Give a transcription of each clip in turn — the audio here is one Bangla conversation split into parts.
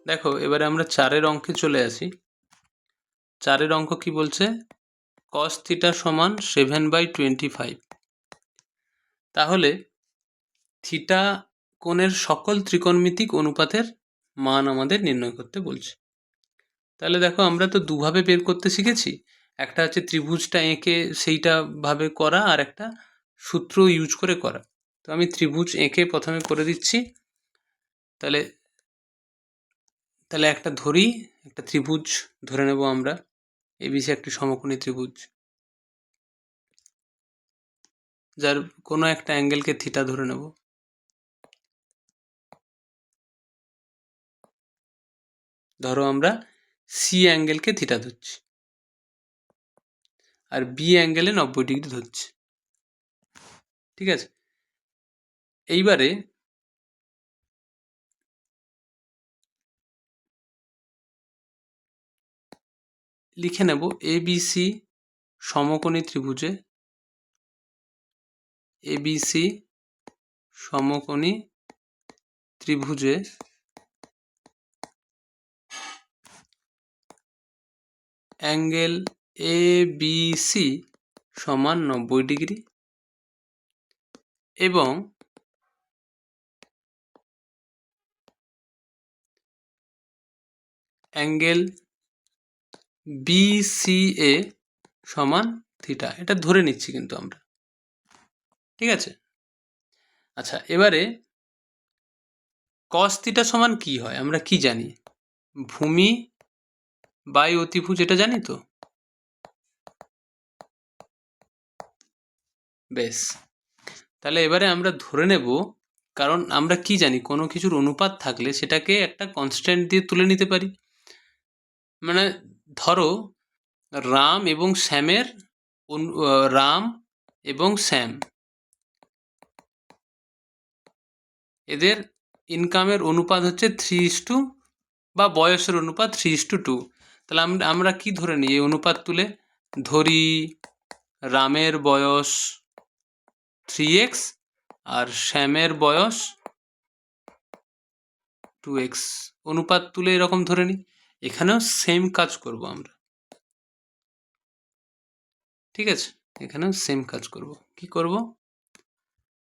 দেখো এবারে আমরা 4-এর অঙ্কে চলে আসি। 4-এর অঙ্ক কি বলছে? cos থিটা সমান 7/25। তাহলে থিটা কোণের সকল ত্রিকোণমিতিক অনুপাতের মান আমাদের নির্ণয় করতে বলছে। তাহলে দেখো আমরা তো দুভাবে বের করতে শিখেছি, একটা হচ্ছে ত্রিভুজটা এঁকে সেইটা ভাবে করা, আর একটা সূত্র ইউজ করে করা। তো আমি ত্রিভুজ এঁকে প্রথমে করে দিচ্ছি। তাহলে একটা ধরি, একটা ত্রিভুজ ধরে নেব আমরা, এবিসি একটি সমকোণী ত্রিভুজ, যার কোনো একটা অ্যাঙ্গেলকে থিটা ধরে নেব। ধরো আমরা সি অ্যাঙ্গেলকে থিটা ধরছি, আর বি অ্যাঙ্গেলে 90 ডিগ্রি ধরছি। ঠিক আছে, এইবারে লিখে নেব এবিসি সমকোণী ত্রিভুজে, এবিসি সমকোণী ত্রিভুজে অ্যাঙ্গেল এবিসি সমান 90 ডিগ্রি এবং অ্যাঙ্গেল বিসিএ সমান থিটা। এটা ধরে নিচ্ছি কিন্তু আমরা, ঠিক আছে। আচ্ছা, এবারে cos থিটা সমান কি হয় আমরা কি জানি? ভূমি বাই অতিভুজ, এটা জানি তো। বেশ, তাহলে এবারে আমরা ধরে নেব, কারণ আমরা কি জানি কোনো কিছুর অনুপাত থাকলে সেটাকে একটা কনস্ট্যান্ট দিয়ে তুলে নিতে পারি। মানে ধরো রাম এবং শ্যামের রাম এবং শ্যাম এদের ইনকামের অনুপাত হচ্ছে 3:2, বা বয়সের অনুপাত 3:2। তাহলে আমরা কি ধরে নিই এই অনুপাত তুলে? ধরি রামের বয়স 3x আর শ্যামের বয়স 2x, অনুপাত তুলে এরকম ধরে নিই। এখানেও সেম কাজ করব আমরা, ঠিক আছে। এখানেও সেম কাজ করব। কি করব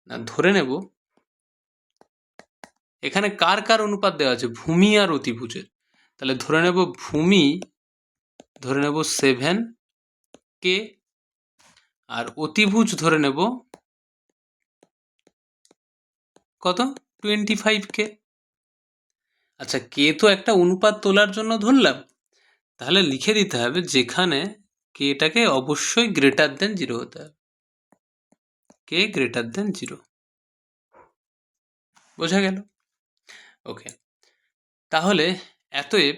না, ধরে নেব এখানে কার কার অনুপাত দেওয়া আছে? ভূমি আর অতিভুজের। তাহলে ধরে নেব ভূমি, ধরে নেব 7k, আর অতিভুজ ধরে নেব কত? 25k। আচ্ছা, কে তো একটা অনুপাত তোলার জন্য ধরলাম, তাহলে লিখে দিতে হবে যেখানে কেটাকে অবশ্যই গ্রেটার দেন 0 হতে হবে, কে গ্রেটার দেন 0। বোঝা গেল? ওকে, তাহলে এতএব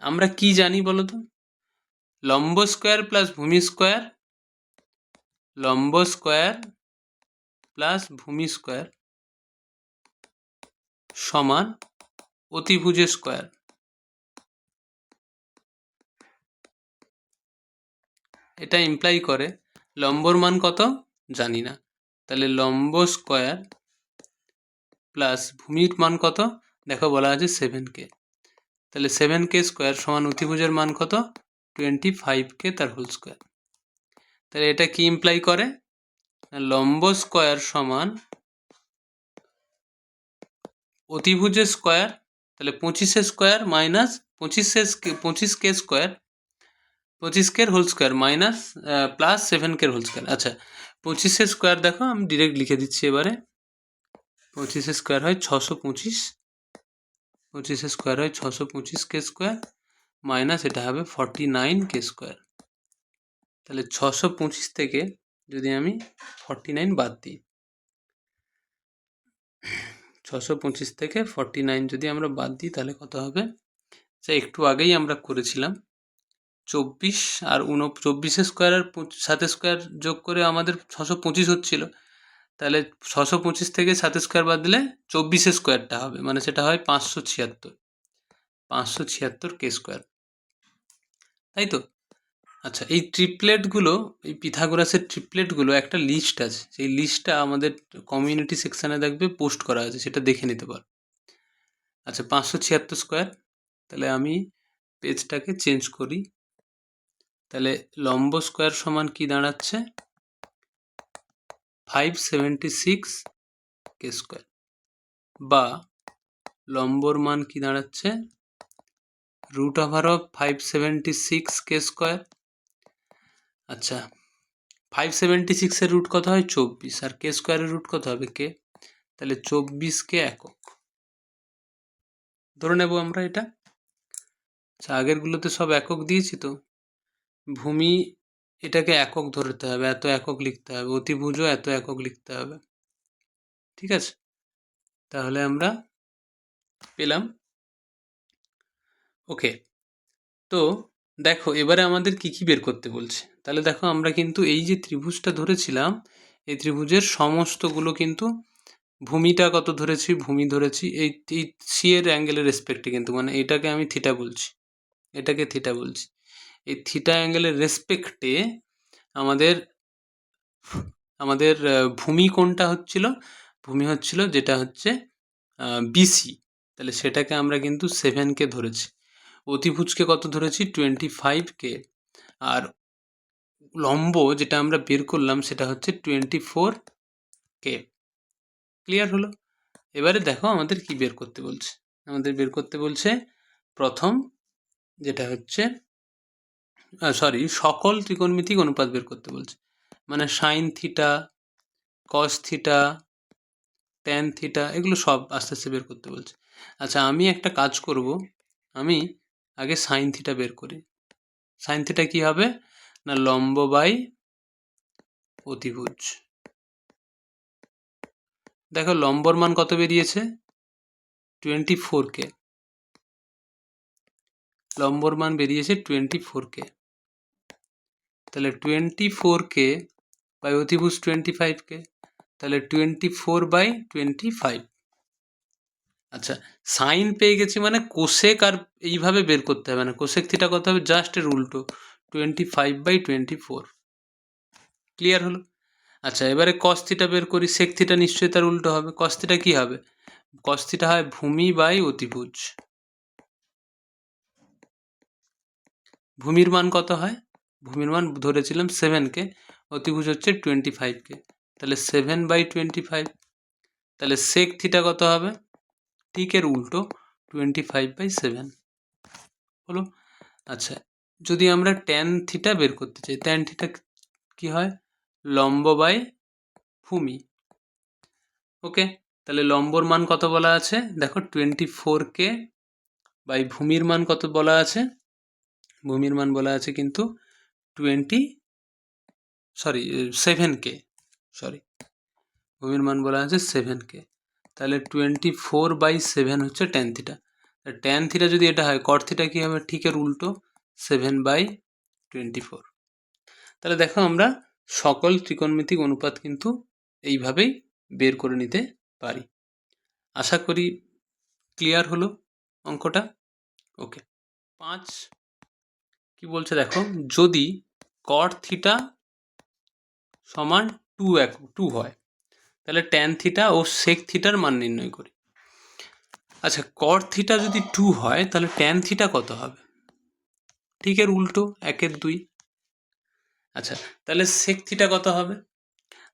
আমরা কি জানি বলো তো? লম্ব স্কোয়ার প্লাস ভূমি স্কোয়ার, লম্ব স্কোয়ার প্লাস ভূমি স্কোয়ার সমান অতিভুজের স্কোয়ার। এটা ইমপ্লাই করে লম্বর মান কত জানি না, তাহলে লম্ব স্কোয়ার প্লাস ভূমির মান কত? দেখো বলা আছে 7k, তাহলে 7k স্কোয়ার সমান অতিভুজের মান কত? 25k তার হোল স্কোয়ার। তাহলে এটা কি ইমপ্লাই করে? লম্ব স্কোয়ার সমান অতিভুজের স্কোয়ার, তাহলে 25 square minus 25k square, 25k whole square minus plus 7k whole square. আচ্ছা, 25 স্কোয়ার দেখো আমি ডিরেক্ট লিখে দিচ্ছি এবারে। 25 স্কোয়ার হয় 625, 25 স্কোয়ার হয় 625k স্কোয়ার মাইনাস এটা হবে 49k স্কোয়ার। তাহলে 625 থেকে যদি আমি 49 বাদ দিই, 625 থেকে 49 যদি আমরা বাদ দিই তাহলে কত হবে? আচ্ছা, একটু আগেই আমরা করেছিলাম 24 আর 24 স্কোয়ার আর 7 স্কোয়ার যোগ করে আমাদের 625 হচ্ছিল। তাহলে 625 থেকে 7 স্কোয়ার বাদ দিলে 24 স্কোয়ারটা হবে, মানে সেটা হয় 576k স্কোয়ার, তাই তো? আচ্ছা, এই ট্রিপলেটগুলো, এই পিথাগোরাসের ট্রিপলেটগুলো একটা লিস্ট আছে, সেই লিস্টটা আমাদের কমিউনিটি সেকশানে দেখবে পোস্ট করা আছে, সেটা দেখে নিতে পারো। আচ্ছা 576 স্কোয়ার। তাহলে আমি পেজটাকে চেঞ্জ করি। তাহলে লম্ব স্কোয়ার সমান কি দাঁড়াচ্ছে? 576 কে স্কোয়ার, বা লম্বর মান কি দাঁড়াচ্ছে? রুট ওভার অফ 576 কে স্কোয়ার। আচ্ছা 576 এর রুট কত হয়? 24, আর কে স্কোয়ারের রুট কত হবে? কে। তাহলে 24 কে একক ধরে নেব আমরা এটা। আচ্ছা আগেরগুলোতে সব একক দিয়েছি তো, ভূমি এটাকে একক ধরতে হবে, এত একক লিখতে হবে, অতিভুজও এত একক লিখতে হবে, ঠিক আছে? তাহলে আমরা পেলাম। ওকে, তো দেখো এবারে আমাদের কি কি বের করতে বলছে। তাহলে দেখো আমরা কিন্তু এই যে ত্রিভুজটা ধরেছিলাম, এই ত্রিভুজের সমস্তগুলো কিন্তু ভূমিটা কত ধরেছি? ভূমি ধরেছি এই সি এর অ্যাঙ্গেলের রেসপেক্টে, কিন্তু মানে এটাকে আমি থিটা বলছি, এটাকে থিটা বলছি। এই থিটা অ্যাঙ্গেলের রেসপেক্টে আমাদের আমাদের ভূমি কোনটা হচ্ছিল? ভূমি হচ্ছিল যেটা হচ্ছে বিসি। তাহলে সেটাকে আমরা কিন্তু 7কে ধরেছি। অতিভুজকে কত ধরেছি? 25কে। আর লম্ব যেটা আমরা বের করলাম সেটা হচ্ছে 24কে। ক্লিয়ার হলো? এবারে দেখো আমাদের কি বের করতে বলছে। আমাদের বের করতে বলছে প্রথম যেটা হচ্ছে সকল ত্রিকোণমিতিক অনুপাত বের করতে বলছে, মানে sine theta, cos theta, tan theta, এগুলো সব আস্তে আস্তে বের করতে বলছে। আচ্ছা আমি একটা কাজ করব, আমি আগে সাইন থিটা বের করি। সাইন থিটা কি হবে? না লম্ব বাই অতিভুজ। দেখো লম্বর মান কত বেরিয়েছে? 24কে। লম্বর মান বেরিয়েছে 24কে। তাহলে 24কে বাই অতিভুজ 25কে, তাহলে 24/25। আচ্ছা সাইন পেয়ে গেছি, মানে কোসেক আর এইভাবে বের করতে হবে না, কোসেক থিটা কত হবে? জাস্ট এর উল্টো, 25/24। ক্লিয়ার হলো? আচ্ছা এবারে কস থিটা বের করি। সেক থিটা নিশ্চয়ই তার উল্টো হবে। কস থিটা কি হবে? কস থিটা হয় ভূমি বাই অতিভুজ। ভূমির মান কত হয়? ভূমির মান ধরেছিলাম 7কে, অতিভুজ হচ্ছে 25কে, তাহলে 7/25। তাহলে সেক থিটা কত হবে? ঠিক এর উল্টো, 25/7 হলো। আচ্ছা যদি আমরা ট্যান থিটা বের করতে চাই, ট্যান থিটা কি হয়? লম্ব বাই ভূমি। ওকে, তাহলে লম্বর মান কত বলা আছে? দেখো 24কে বাই ভূমির মান কত বলা আছে? ভূমির মান বলা আছে কিন্তু 7কে, ভূমির মান বলা আছে 7কে। তাহলে 24/7 হচ্ছে ট্যান থিটা। ট্যান থিটা যদি এটা হয়, কট থিটা কি হবে? ঠিক এর উল্টো, 7/24। তাহলে দেখো আমরা সকল ত্রিকোণমিতিক অনুপাত কিন্তু এইভাবেই বের করে নিতে পারি। আশা করি ক্লিয়ার হলো অঙ্কটা। ওকে, 5 কি বলছে দেখো, যদি কট থিটা সমান 2 হয় তাহলে ট্যান থিটা ও সেক থিটার মান নির্ণয় করি। আচ্ছা কট থিটা যদি 2 হয় তাহলে ট্যান থিটা কত হবে? ঠিক এর উল্টো, 1/2। আচ্ছা তাহলে সেক থিটা কত হবে?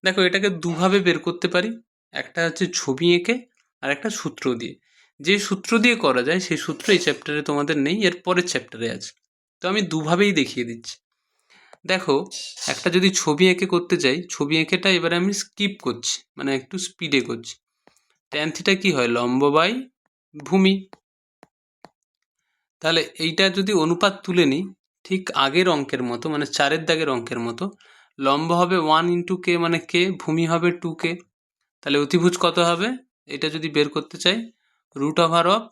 দেখো এটাকে দুভাবে বের করতে পারি, একটা হচ্ছে ছবি এঁকে আর একটা সূত্র দিয়ে। যে সূত্র দিয়ে করা যায় সেই সূত্র এই চ্যাপ্টারে তোমাদের নেই, এর পরের চ্যাপ্টারে আছে, তো আমি দুভাবেই দেখিয়ে দিচ্ছি। দেখো একটা যদি ছবি এঁকে করতে চাই, ছবি এঁকেটা এবারে আমি স্কিপ করছি, মানে একটু স্পিডে করছি। ট্যান থিটা কি হয়? লম্ব বাই ভূমি। তাহলে এইটা যদি অনুপাত তুলে নিই ঠিক আগের অঙ্কের মতো, মানে 4-এর দাগের অঙ্কের মতো, লম্ব হবে 1 × k মানে k, ভূমি হবে 2k। তাহলে অতিভুজ কত হবে? এটা যদি বের করতে চাই, root over of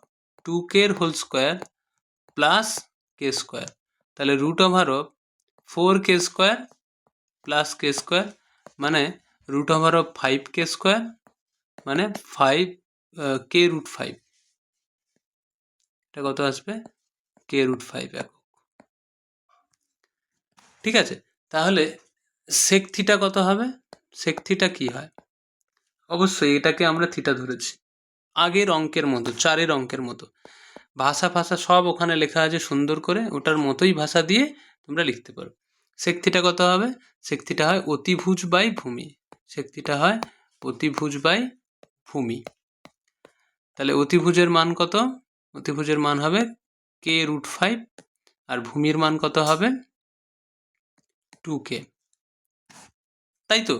2k whole square plus K square. তাহলে root over of 4k square plus K square, মানে root over of 5k square, মানে 5k√5। এটা কত আসবে? k√5 একক। ঠিক আছে, তাহলে সেক থিটা কত হবে? সেক থিটা কি হয়? অবশ্যই এটাকে আমরা থিটা ধরেছি, আগের অঙ্কের মতো, 4-এর অঙ্কের মতো। ভাষা ফাষা সব ওখানে লেখা আছে সুন্দর করে, ওটার মতোই ভাষা দিয়ে তোমরা লিখতে পারো। সেক থিটা কত হবে? সেক থিটা হয় অতিভুজ বাই ভূমি। সেক থিটা হয় অতিভুজ বাই ভূমি। তাহলে অতিভুজের মান কত? অতিভুজের মান হবে k√5 আর ভূমির মান কত হবে? 2k। তাই তো,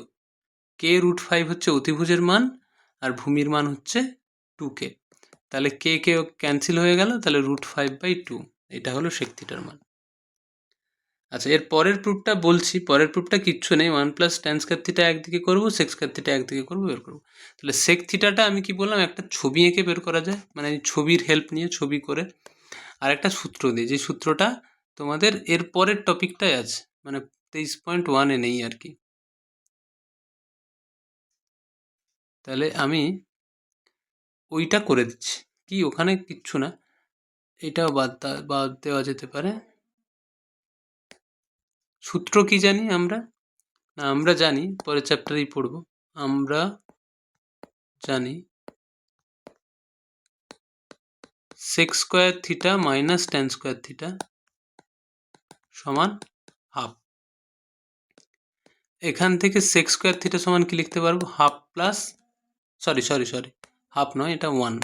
k√5 হচ্ছে অতিভুজের মান আর ভূমির মান হচ্ছে 2k। তাহলে কে ক্যান্সেল হয়ে গেল, তাহলে √5/2, এটা হলো সেক থিটার মান। আচ্ছা, এর পরের প্রুফটা বলছি। পরের প্রুফটা কিচ্ছু নেই, 1 + tan স্কয়ার থিটা একদিকে করবো, সেক স্কয়ার থিটা একদিকে করবো, বের করবো। তাহলে সেক থিটাটা আমি কি বললাম, একটা ছবি এঁকে বের করা যায়, মানে ছবির হেল্প নিয়ে, ছবি করে, আর একটা সূত্র দিয়ে, যে সূত্রটা তোমাদের এর পরের টপিকটাই আছে, মানে 23.1-এ নেই আর কি। তাহলে আমি ওইটা করে দিচ্ছি। কি ওখানে কিচ্ছু না, এটাও বাদ দেওয়া যেতে পারে। সূত্র কি জানি আমরা? না, আমরা জানি, পরের চ্যাপ্টারেই পড়বো। আমরা জানি sec square theta minus tan square theta সমান হাফ। এখান থেকে সেক স্কয়ার থিটা সমান কি লিখতে পারবো? হাফ প্লাস, সরি, হাফ নয়, এটা 1।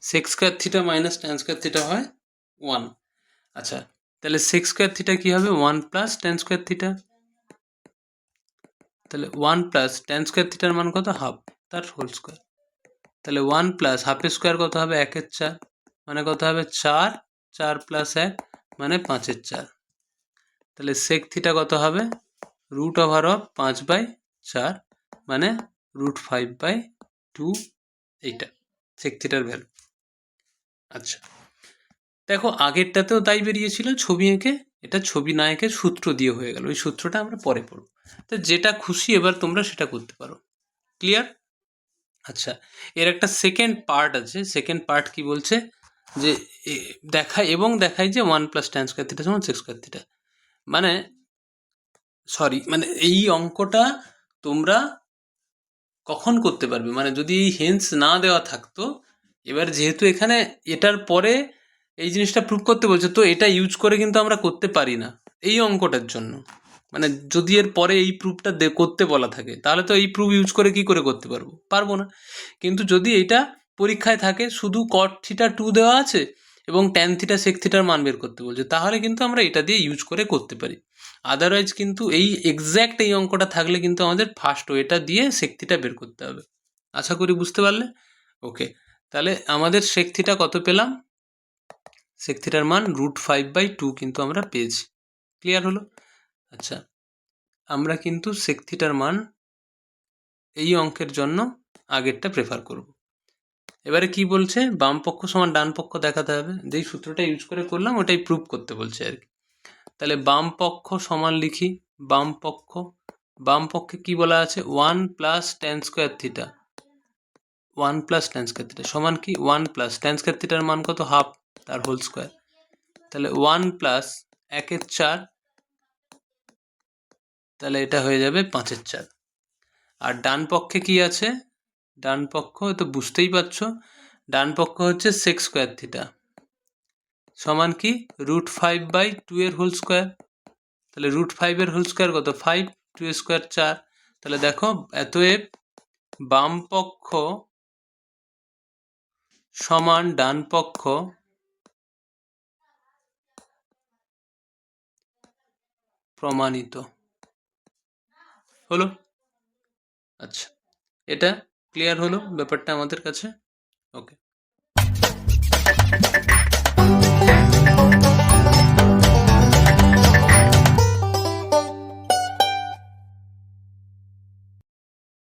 Sec square theta minus tan square theta হয় 1। আচ্ছা, তাহলে সেক স্কয়ার থিটা কি হবে? 1 + ট্যান স্কয়ার থিটা। তাহলে 1 + ট্যান স্কয়ার থিটার মান কত? হাফ, তার হোল স্কয়ার। তাহলে 1 + হাফের স্কয়ার কত হবে? 1/4, মানে কত হবে? 4, 4 + 1 মানে 5/4। তাহলে সেক থিটা কত হবে? √5/4 মানে √5/2, এইটা সেক থিটার ভ্যালু। আচ্ছা, দেখো আগেরটাতেও তাই বেরিয়েছিল ছবি এঁকে, এটা ছবি না এঁকে সূত্র দিয়ে হয়ে গেল। ওই সূত্রটা আমরা পরে পড়ব। তো যেটা খুশি এবার তোমরা সেটা করতে পারো। ক্লিয়ার? আচ্ছা, এর একটা সেকেন্ড পার্ট আছে। সেকেন্ড পার্ট কি বলছে, যে দেখায় যে 1 + tan স্কয়ার থিটা সমান সেক স্কয়ার থিটা। মানে এই অঙ্কটা তোমরা কখন করতে পারবে, মানে যদি এই হেন্স না দেওয়া থাকতো। এবার যেহেতু এখানে এটার পরে এই জিনিসটা প্রুভ করতে বলছে, তো এটা ইউজ করে কিন্তু আমরা করতে পারি না এই অঙ্কটার জন্য। মানে যদি এর পরে এই প্রুফটা করতে বলা থাকে, তাহলে তো এই প্রুফ ইউজ করে কি করে করতে পারবো না। কিন্তু যদি এটা পরীক্ষায় থাকে, শুধু cot থিটা 2 দেওয়া আছে এবং tan থিটা sec থিটার মান বের করতে বলছে, তাহলে কিন্তু আমরা এটা দিয়ে ইউজ করে করতে পারি। আদারওয়াইজ কিন্তু এই এক্স্যাক্ট এই অঙ্কটা থাকলে কিন্তু আমাদের ফার্স্ট ওয়েটা দিয়ে sec থিটা বের করতে হবে। আশা করি বুঝতে পারলে। ওকে, তাহলে আমাদের sec থিটা কত পেলাম? sec থিটার মান √5/2 কিন্তু আমরা পেয়েছি। ক্লিয়ার হলো? আচ্ছা, আমরা কিন্তু sec থিটার মান এই অঙ্কের জন্য আগেরটা প্রেফার করব। এবারে কি বলছে? বাম পক্ষ সমান ডান পক্ষ দেখাতে হবে। যেই সূত্রটা ইউজ করে করলাম ওটাই প্রুভ করতে বলছে আর কি। তাহলে বাম পক্ষ সমান লিখি। বাম পক্ষে কি বলা আছে? 1 + tan square theta. 1 + tan square theta সমান কি? 1 + tan স্কয়ার থিটার মান কত? হাফ, তার হোল স্কয়ার। তাহলে 1 + 1/4, তাহলে এটা হয়ে যাবে 5/4। আর ডান পক্ষে কি আছে? ডান পক্ষ তো বুঝতেই পারছো, ডান পক্ষ হচ্ছে সেক স্কয়ার থিটা সমান কি? √5/2 এর হোল স্কয়ার। তাহলে √5 এর হোল স্কয়ার কত? 5, 2 এর স্কয়ার 4। তাহলে দেখো, অতএব বাম পক্ষ সমান ডান পক্ষ প্রমাণিত হলো। আচ্ছা, এটা ক্লিয়ার হলো ব্যাপারটা আমাদের কাছে। ওকে।